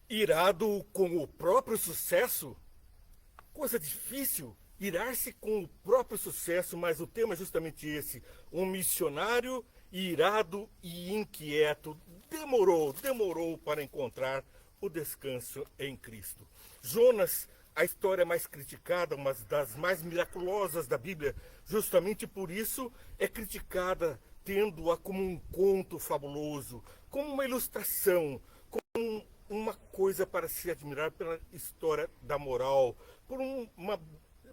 Irado com o próprio sucesso? Coisa difícil, irar-se com o próprio sucesso, mas o tema é justamente esse. Um missionário irado e inquieto demorou para encontrar o descanso em Cristo. Jonas, a história mais criticada, uma das mais miraculosas da Bíblia, justamente por isso é criticada, tendo-a como um conto fabuloso, como uma ilustração, uma coisa para se admirar pela história da moral, por uma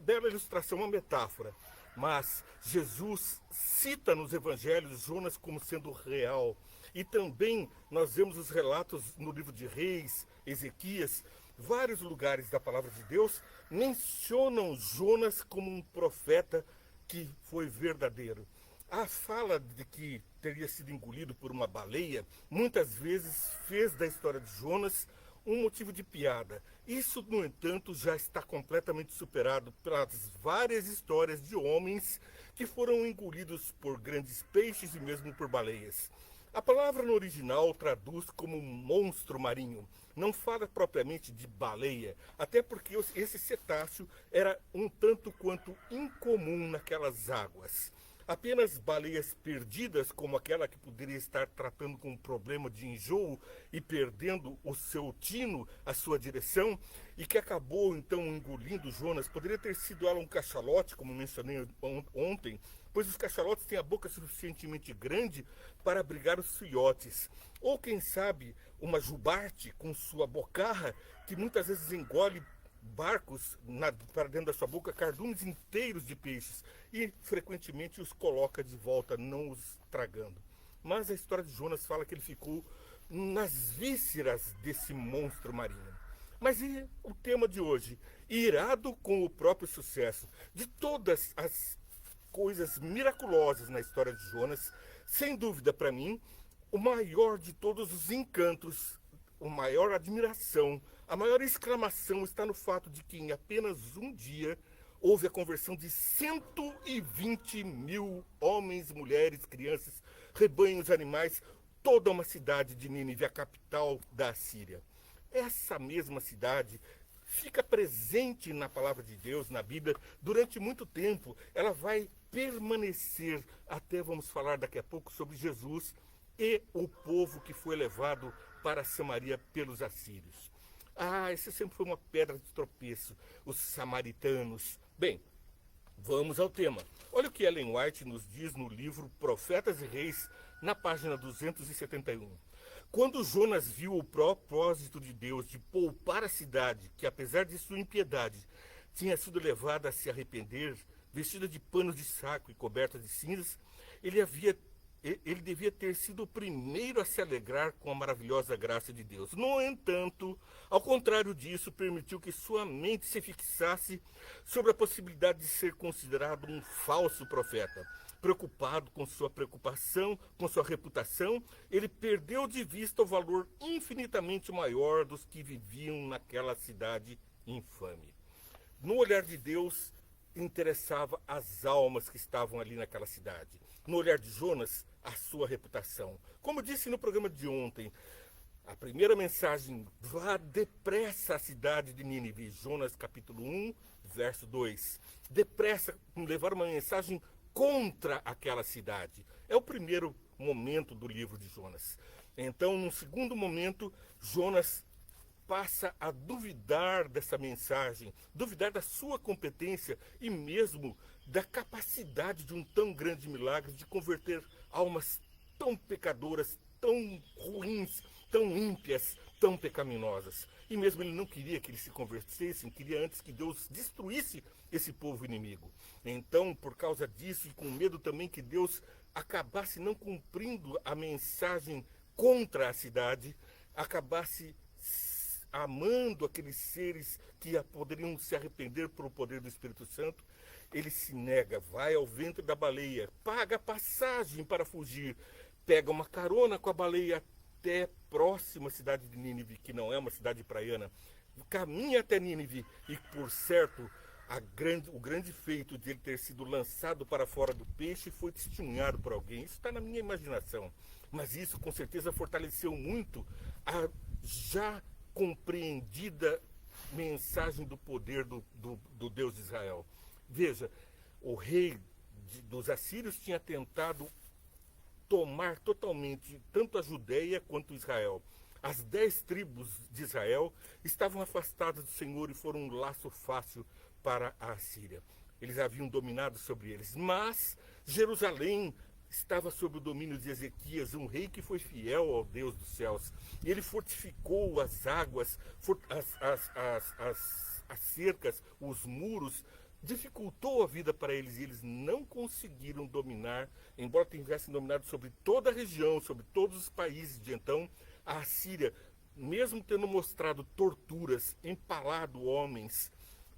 bela ilustração, uma metáfora. Mas Jesus cita nos evangelhos Jonas como sendo real. E também nós vemos os relatos no livro de Reis, Ezequias, vários lugares da palavra de Deus mencionam Jonas como um profeta que foi verdadeiro. A fala de que teria sido engolido por uma baleia muitas vezes fez da história de Jonas um motivo de piada. Isso, no entanto, já está completamente superado pelas várias histórias de homens que foram engolidos por grandes peixes e mesmo por baleias. A palavra no original traduz como monstro marinho. Não fala propriamente de baleia, até porque esse cetáceo era um tanto quanto incomum naquelas águas. Apenas baleias perdidas, como aquela que poderia estar tratando com um problema de enjoo e perdendo o seu tino, a sua direção, e que acabou então engolindo Jonas, poderia ter sido ela um cachalote, como mencionei ontem, pois os cachalotes têm a boca suficientemente grande para abrigar os filhotes. Ou quem sabe uma jubarte com sua bocarra, que muitas vezes engole barcos para dentro da sua boca, cardumes inteiros de peixes, e frequentemente os coloca de volta, não os tragando. Mas a história de Jonas fala que ele ficou nas vísceras desse monstro marinho. Mas e o tema de hoje? Irado com o próprio sucesso. De todas as coisas miraculosas na história de Jonas, sem dúvida para mim, o maior de todos os encantos, a maior admiração, a maior exclamação está no fato de que em apenas um dia houve a conversão de 120 mil homens, mulheres, crianças, rebanhos, animais, toda uma cidade de Nínive, a capital da Assíria. Essa mesma cidade fica presente na palavra de Deus, na Bíblia, durante muito tempo. Ela vai permanecer até, vamos falar daqui a pouco, sobre Jesus e o povo que foi levado para Samaria pelos assírios. Essa sempre foi uma pedra de tropeço, os samaritanos. Bem, vamos ao tema. Olha o que Ellen White nos diz no livro Profetas e Reis, na página 271. Quando Jonas viu o propósito de Deus de poupar a cidade, que apesar de sua impiedade, tinha sido levada a se arrepender, vestida de panos de saco e coberta de cinzas, ele devia ter sido o primeiro a se alegrar com a maravilhosa graça de Deus. No entanto, ao contrário disso, permitiu que sua mente se fixasse sobre a possibilidade de ser considerado um falso profeta. Preocupado com sua preocupação, com sua reputação, ele perdeu de vista o valor infinitamente maior dos que viviam naquela cidade infame. No olhar de Deus, interessava as almas que estavam ali naquela cidade. No olhar de Jonas, a sua reputação. Como disse no programa de ontem, a primeira mensagem: vá depressa à cidade de Nínive, Jonas capítulo 1, verso 2. Depressa, levar uma mensagem contra aquela cidade. É o primeiro momento do livro de Jonas. Então, no segundo momento, Jonas passa a duvidar dessa mensagem, duvidar da sua competência e mesmo da capacidade de um tão grande milagre de converter almas tão pecadoras, tão ruins, tão ímpias, tão pecaminosas. E mesmo ele não queria que eles se convertessem, queria antes que Deus destruísse esse povo inimigo. Então, por causa disso, e com medo também que Deus acabasse não cumprindo a mensagem contra a cidade, acabasse amando aqueles seres que poderiam se arrepender pelo poder do Espírito Santo, ele se nega, vai ao ventre da baleia, paga a passagem para fugir, pega uma carona com a baleia até a próxima cidade de Nínive, que não é uma cidade praiana, caminha até Nínive e, por certo, o grande feito de ele ter sido lançado para fora do peixe foi testemunhado por alguém. Isso está na minha imaginação, mas isso com certeza fortaleceu muito a já compreendida mensagem do poder do Deus de Israel. Veja, o rei dos assírios tinha tentado tomar totalmente tanto a Judéia quanto Israel. As 10 tribos de Israel estavam afastadas do Senhor e foram um laço fácil para a Assíria. Eles haviam dominado sobre eles. Mas Jerusalém estava sob o domínio de Ezequias, um rei que foi fiel ao Deus dos céus. E ele fortificou as águas, as cercas, os muros, dificultou a vida para eles e eles não conseguiram dominar, embora tivessem dominado sobre toda a região, sobre todos os países de então. A Assíria, mesmo tendo mostrado torturas, empalado homens,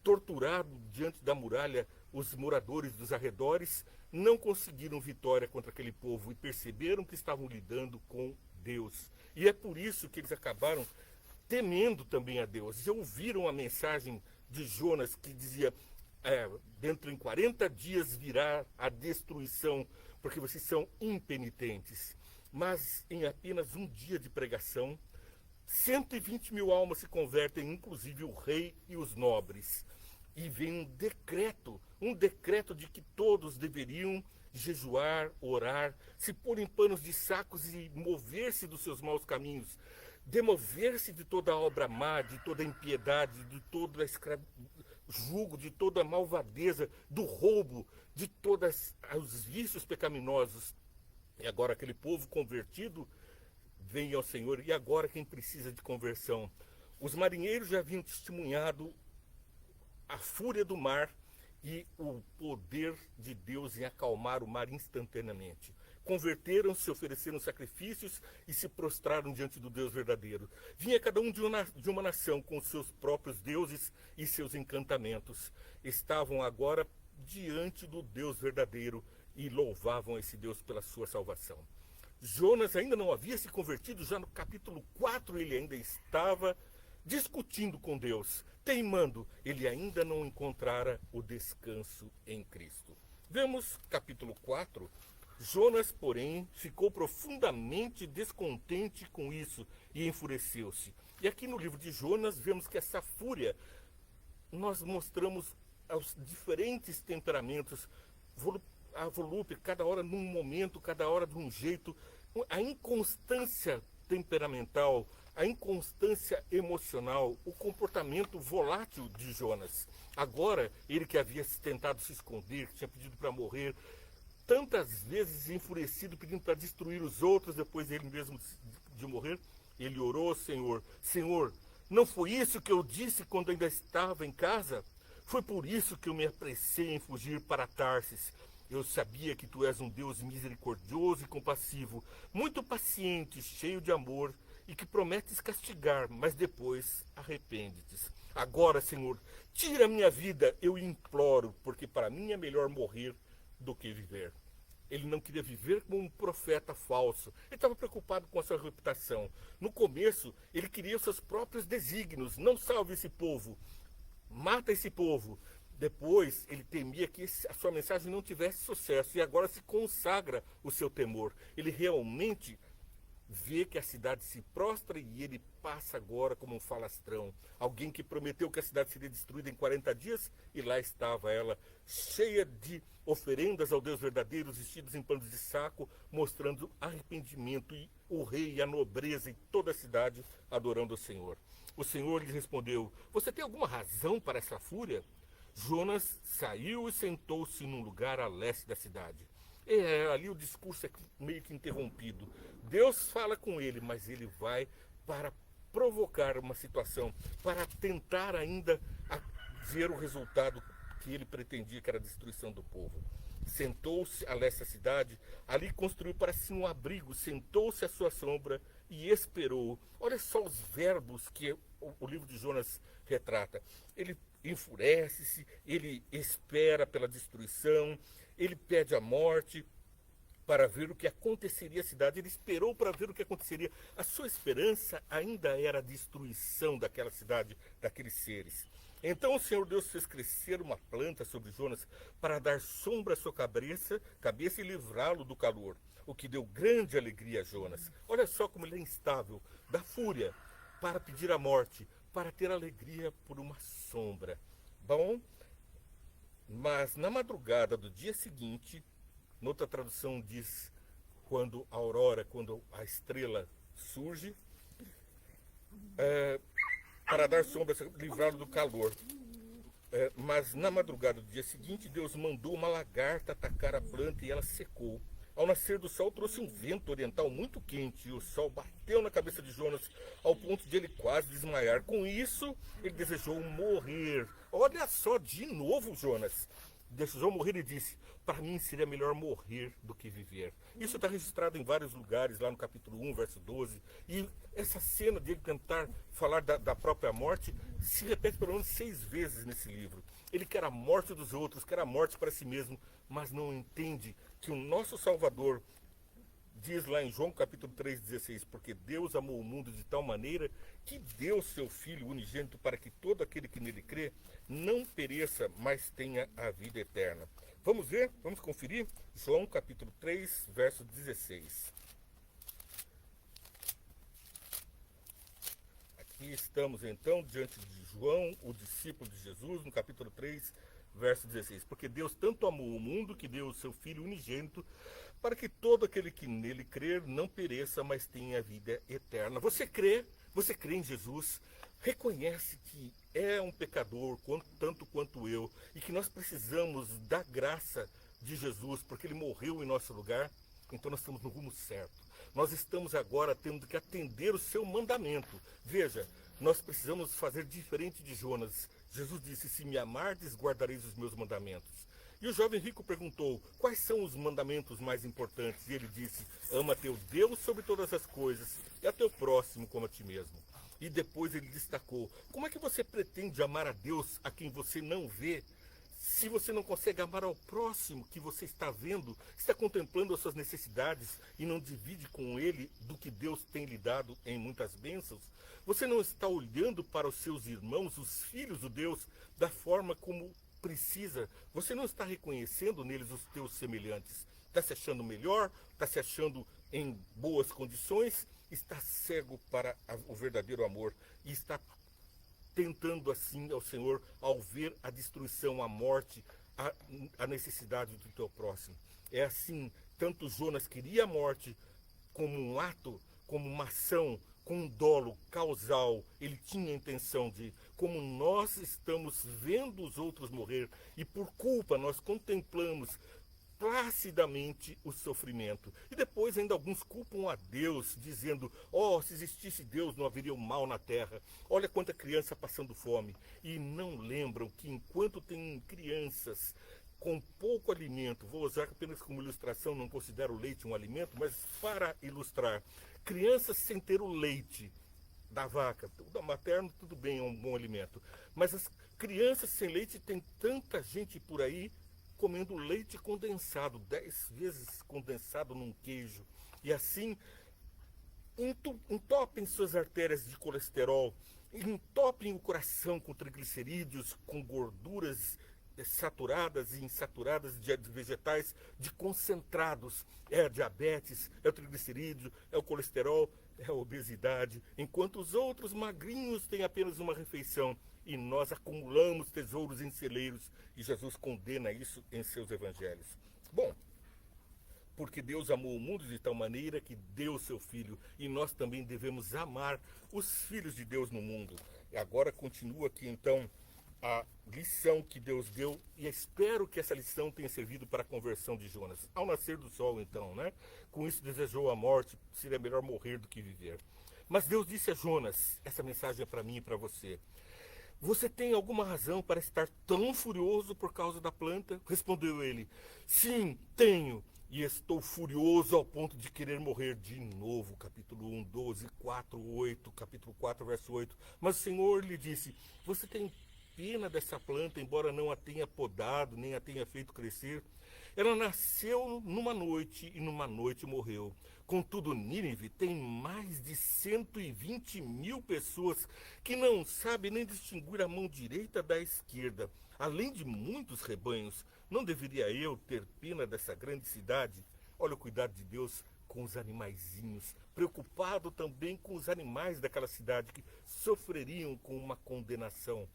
torturado diante da muralha os moradores dos arredores, não conseguiram vitória contra aquele povo e perceberam que estavam lidando com Deus. E é por isso que eles acabaram temendo também a Deus. E ouviram a mensagem de Jonas que dizia: dentro em 40 dias virá a destruição, porque vocês são impenitentes. Mas em apenas um dia de pregação, 120 mil almas se convertem, inclusive o rei e os nobres. E vem um decreto de que todos deveriam jejuar, orar, se pôr em panos de sacos e mover-se dos seus maus caminhos, demover-se de toda a obra má, de toda a impiedade, de todo jugo, de toda a malvadeza, do roubo, de todos os vícios pecaminosos. E agora aquele povo convertido vem ao Senhor. E agora quem precisa de conversão? Os marinheiros já haviam testemunhado a fúria do mar e o poder de Deus em acalmar o mar instantaneamente. Converteram-se, ofereceram sacrifícios e se prostraram diante do Deus verdadeiro. Vinha cada um de uma nação com seus próprios deuses e seus encantamentos. Estavam agora diante do Deus verdadeiro e louvavam esse Deus pela sua salvação. Jonas ainda não havia se convertido, já no capítulo 4 ele ainda estava discutindo com Deus, teimando, ele ainda não encontrara o descanso em Cristo. Vemos capítulo 4, Jonas, porém, ficou profundamente descontente com isso e enfureceu-se. E aqui no livro de Jonas vemos que essa fúria, nós mostramos os diferentes temperamentos, a volúpia, cada hora num momento, cada hora de um jeito, a inconstância temperamental, a inconstância emocional, o comportamento volátil de Jonas. Agora, ele que havia tentado se esconder, que tinha pedido para morrer, tantas vezes enfurecido, pedindo para destruir os outros, depois ele mesmo de morrer, ele orou ao Senhor: Senhor, não foi isso que eu disse quando ainda estava em casa? Foi por isso que eu me apressei em fugir para Tarsis. Eu sabia que tu és um Deus misericordioso e compassivo, muito paciente, cheio de amor, e que prometes castigar, mas depois arrepende-te. Agora, Senhor, tira a minha vida, eu imploro, porque para mim é melhor morrer do que viver. Ele não queria viver como um profeta falso. Ele estava preocupado com a sua reputação. No começo, ele queria os seus próprios desígnios. Não salve esse povo, mata esse povo. Depois, ele temia que a sua mensagem não tivesse sucesso. E agora se consagra o seu temor. Ele realmente vê que a cidade se prostra e ele passa agora como um falastrão. Alguém que prometeu que a cidade seria destruída em 40 dias e lá estava ela, cheia de oferendas ao Deus verdadeiro, vestidos em panos de saco, mostrando arrependimento, e o rei e a nobreza e toda a cidade adorando o Senhor. O Senhor lhe respondeu: você tem alguma razão para essa fúria? Jonas saiu e sentou-se num lugar a leste da cidade. Ali o discurso é meio que interrompido. Deus fala com ele, mas ele vai para provocar uma situação, para tentar ainda ver o resultado que ele pretendia, que era a destruição do povo. Sentou-se a leste da cidade, ali construiu para si um abrigo, sentou-se à sua sombra e esperou. Olha só os verbos que o livro de Jonas retrata. Ele enfurece-se, ele espera pela destruição, ele pede a morte para ver o que aconteceria à cidade. Ele esperou para ver o que aconteceria. A sua esperança ainda era a destruição daquela cidade, daqueles seres. Então o Senhor Deus fez crescer uma planta sobre Jonas para dar sombra à sua cabeça e livrá-lo do calor, o que deu grande alegria a Jonas. Olha só como ele é instável, da fúria. para pedir a morte, para ter alegria por uma sombra. Bom, mas na madrugada do dia seguinte, noutra tradução diz quando a aurora, quando a estrela surge, para dar sombra, livrá-lo do calor. Mas na madrugada do dia seguinte, Deus mandou uma lagarta atacar a planta e ela secou. Ao nascer do sol, trouxe um vento oriental muito quente e o sol bateu na cabeça de Jonas ao ponto de ele quase desmaiar. Com isso, ele desejou morrer. Olha só, de novo, Jonas desejou morrer e disse: para mim seria melhor morrer do que viver. Isso está registrado em vários lugares, lá no capítulo 1, verso 12. E essa cena dele tentar falar da própria morte se repete pelo menos 6 vezes nesse livro. Ele quer a morte dos outros, quer a morte para si mesmo, mas não entende que o nosso Salvador diz lá em João capítulo 3,16, porque Deus amou o mundo de tal maneira que deu seu Filho unigênito para que todo aquele que nele crê não pereça, mas tenha a vida eterna. Vamos ver? Vamos conferir? João capítulo 3, verso 16. Aqui estamos então diante de João, o discípulo de Jesus, no capítulo 3, verso 16. Porque Deus tanto amou o mundo que deu o seu Filho unigênito para que todo aquele que nele crer não pereça, mas tenha vida eterna. Você crê em Jesus, reconhece que é um pecador, tanto quanto eu, e que nós precisamos da graça de Jesus, porque ele morreu em nosso lugar, então nós estamos no rumo certo. Nós estamos agora tendo que atender o seu mandamento. Veja, nós precisamos fazer diferente de Jonas. Jesus disse: se me amardes, guardareis os meus mandamentos. E o jovem rico perguntou: quais são os mandamentos mais importantes? E ele disse: ama teu Deus sobre todas as coisas e a teu próximo como a ti mesmo. E depois ele destacou: como é que você pretende amar a Deus a quem você não vê? Se você não consegue amar ao próximo que você está vendo, está contemplando as suas necessidades e não divide com ele do que Deus tem lhe dado em muitas bênçãos, você não está olhando para os seus irmãos, os filhos de Deus, da forma como precisa. Você não está reconhecendo neles os teus semelhantes. Está se achando melhor, está se achando em boas condições, está cego para o verdadeiro amor e está tentando assim ao Senhor ao ver a destruição, a morte, a necessidade do teu próximo. É assim, tanto Jonas queria a morte como um ato, como uma ação, com um dolo causal, ele tinha a intenção de, como nós estamos vendo os outros morrer e por culpa nós contemplamos placidamente o sofrimento. E depois ainda alguns culpam a Deus, dizendo: se existisse Deus não haveria o mal na terra. Olha quanta criança passando fome. E não lembram que enquanto tem crianças com pouco alimento, vou usar apenas como ilustração, não considero o leite um alimento, mas para ilustrar, crianças sem ter o leite da vaca, da materno tudo bem, é um bom alimento, mas as crianças sem leite, tem tanta gente por aí comendo leite condensado, 10 vezes condensado num queijo, e assim entopem suas artérias de colesterol, entopem o coração com triglicerídeos, com gorduras saturadas e insaturadas de vegetais, de concentrados. É a diabetes, é o triglicerídeo, é o colesterol, é a obesidade, enquanto os outros magrinhos têm apenas uma refeição. E nós acumulamos tesouros em celeiros, e Jesus condena isso em seus evangelhos. Bom, porque Deus amou o mundo de tal maneira que deu o seu Filho, e nós também devemos amar os filhos de Deus no mundo. E agora continua aqui então a lição que Deus deu, e espero que essa lição tenha servido para a conversão de Jonas. Ao nascer do sol então, com isso desejou a morte, seria melhor morrer do que viver. Mas Deus disse a Jonas, essa mensagem é para mim e para você: você tem alguma razão para estar tão furioso por causa da planta? Respondeu ele: sim, tenho, e estou furioso ao ponto de querer morrer de novo. Capítulo 1, 12, 4, 8, capítulo 4, verso 8. Mas o Senhor lhe disse: você tem pena dessa planta, embora não a tenha podado, nem a tenha feito crescer? Ela nasceu numa noite e numa noite morreu. Contudo, Nínive tem mais de 120 mil pessoas que não sabem nem distinguir a mão direita da esquerda. Além de muitos rebanhos, não deveria eu ter pena dessa grande cidade? Olha o cuidado de Deus com os animaizinhos, preocupado também com os animais daquela cidade que sofreriam com uma condenação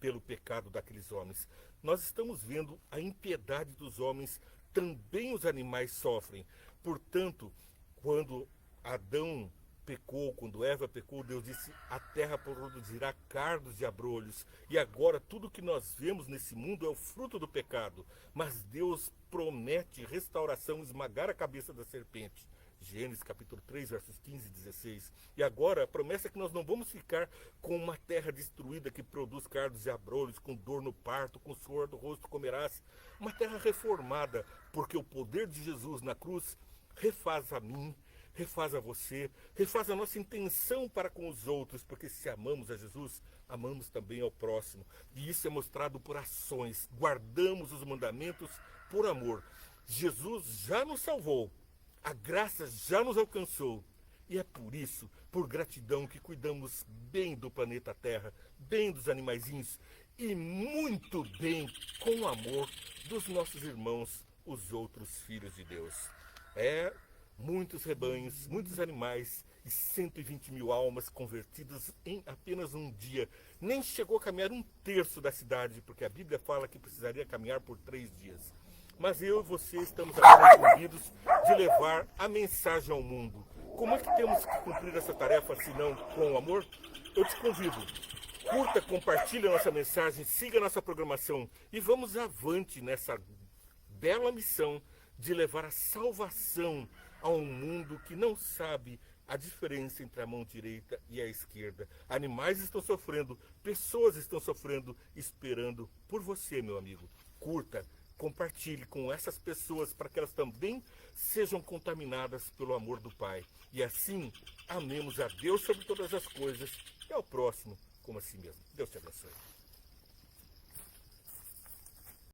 pelo pecado daqueles homens. Nós estamos vendo a impiedade dos homens, também os animais sofrem. Portanto, quando Adão pecou, quando Eva pecou, Deus disse: a terra produzirá cardos e abrolhos. E agora tudo que nós vemos nesse mundo é o fruto do pecado. Mas Deus promete restauração, esmagar a cabeça da serpente. Gênesis capítulo 3, versos 15 e 16. E agora a promessa é que nós não vamos ficar com uma terra destruída que produz cardos e abrolhos, com dor no parto, com suor do rosto comerás. Uma terra reformada, porque o poder de Jesus na cruz refaz a mim, refaz a você, refaz a nossa intenção para com os outros, porque se amamos a Jesus, amamos também ao próximo. E isso é mostrado por ações. Guardamos os mandamentos por amor. Jesus já nos salvou. A graça já nos alcançou. E é por isso, por gratidão, que cuidamos bem do planeta Terra, bem dos animaizinhos e muito bem, com amor, dos nossos irmãos, os outros filhos de Deus. Muitos rebanhos, muitos animais e 120 mil almas convertidas em apenas um dia. Nem chegou a caminhar um terço da cidade, porque a Bíblia fala que precisaria caminhar por 3 dias. Mas eu e você estamos agora incumbidos de levar a mensagem ao mundo. Como é que temos que cumprir essa tarefa, se não com amor? Eu te convido, curta, compartilhe a nossa mensagem, siga a nossa programação e vamos avante nessa bela missão de levar a salvação a um mundo que não sabe a diferença entre a mão direita e a esquerda. Animais estão sofrendo, pessoas estão sofrendo, esperando por você, meu amigo. Curta, compartilhe com essas pessoas para que elas também sejam contaminadas pelo amor do Pai. E assim, amemos a Deus sobre todas as coisas e ao próximo como a si mesmo. Deus te abençoe.